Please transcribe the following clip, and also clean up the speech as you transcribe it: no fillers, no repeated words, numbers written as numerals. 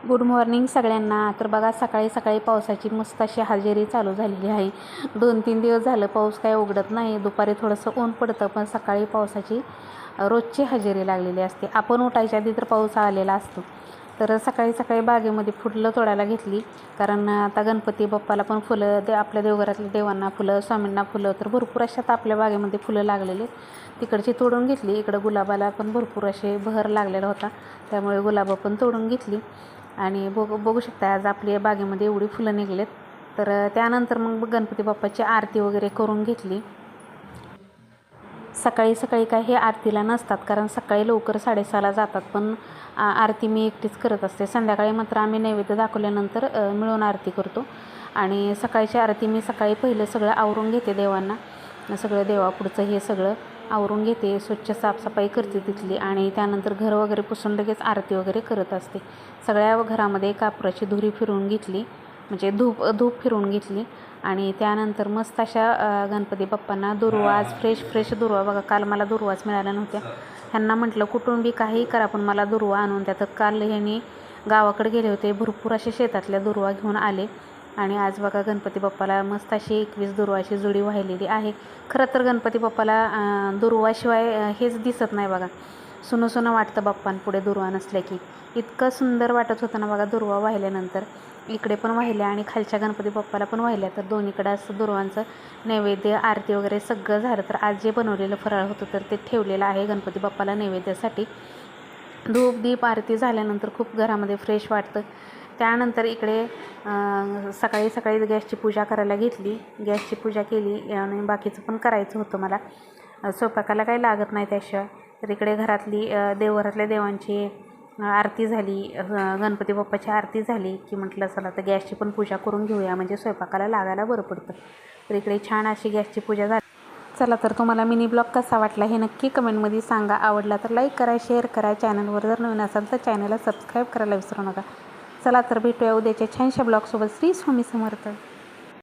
Good morning सगळ्यांना. तर बघा सकाळी सकाळी पावसाची मस्त अशी हजेरी चालू झालेली आहे. 2-3 दिवस झालं पाऊस काय उघडत नाही. दुपारी थोडंसं ऊन पडतं, पण सकाळी पावसाची रोजची हजेरी लागलेली असते. आपण उठायच्या आधी तर पाऊस आलेला असतो. तर सकाळी सकाळी बागेमध्ये फुलं तोडायला घेतली, कारण आता गणपती बाप्पाला पण फुलं, आपल्या देवघरातल्या देवांना फुलं, स्वामींना फुलं, तर भरपूर अशात आपल्या बागेमध्ये फुलं लागलेली. तिकडची तोडून घेतली. इकडं गुलाबाला पण भरपूर असे बहर लागलेला होता, त्यामुळे गुलाबं पण तोडून घेतली. आणि बघू शकता आज आपल्या बागेमध्ये एवढी फुलं निघलेत. तर त्यानंतर मग गणपती बाप्पाची आरती वगैरे करून घेतली. सकाळी सकाळी काय हे आरतीला नसतात, कारण सकाळी लवकर 6:30ला जातात, पण आरती मी एकटीच करत असते. संध्याकाळी मात्र आम्ही नैवेद्य दाखवल्यानंतर मिळून आरती करतो. आणि सकाळची आरती मी सकाळी पहिलं सगळं आवरून घेते. देवांना सगळं देवापुढचं हे सगळं आवरून घेते, स्वच्छ साफसफाई करते तिथली, आणि त्यानंतर घर वगैरे पुसून लगेच आरती वगैरे करत असते. सगळ्या घरामध्ये कापराची धुरी फिरवून घेतली, म्हणजे धूप फिरवून घेतली. आणि त्यानंतर मस्त अशा गणपती बाप्पांना दुर्वा, आज फ्रेश दुर्वा बघा, काल मला दुर्वाच मिळाल्या नव्हत्या. ह्यांना म्हटलं कुठून बी काही करा, पण मला दुर्वा आणून द्या. तर काल ह्यांनी गावाकडे गेले होते, भरपूर असे शेतातल्या दुर्वा घेऊन आले. आणि आज बघा गणपती बाप्पाला मस्त अशी 21 दुर्वाची जुडी वाहिलेली आहे. खरं तर गणपती बाप्पाला दुर्वाशिवाय हेच दिसत नाही बघा. सुनं वाटतं बाप्पांपुढे दुर्वा नसल्या की. इतकं सुंदर वाटत होतं ना बघा दुर्वा वाहिल्यानंतर. इकडे पण वाहिल्या आणि खालच्या गणपती बाप्पाला पण वाहिल्या. तर दोन्हीकडे असं दुर्वांचं नैवेद्य, आरती वगैरे सगळं झालं. तर आज जे बनवलेलं फराळ होतं तर ते ठेवलेलं आहे गणपती बाप्पाला नैवेद्यासाठी. धूप दीप आरती झाल्यानंतर खूप घरामध्ये फ्रेश वाटतं. त्यानंतर इकडे सकाळी सकाळी गॅसची पूजा करायला घेतली. गॅसची पूजा केली आणि बाकीचं पण करायचं होतं मला. स्वयंपाकाला काही लागत नाही त्याशिवाय. तर इकडे घरातली देवघरातल्या देवांची आरती झाली, गणपती बाप्पाची आरती झाली की म्हटलं चला तर गॅसची पण पूजा करून घेऊया, म्हणजे स्वयंपाकाला लागायला बरं पडतं. तर इकडे छान अशी गॅसची पूजा झाली. चला तर तुम्हाला मिनी ब्लॉग कसा वाटला हे नक्की कमेंटमध्ये सांगा. आवडला तर लाईक करा, शेअर करा. चॅनलवर जर नवीन असाल तर चॅनलला सबस्क्राईब करायला विसरू नका. चला तर भेटूया उद्याच्या छानशा ब्लॉगसोबत. श्री स्वामी समर्थ.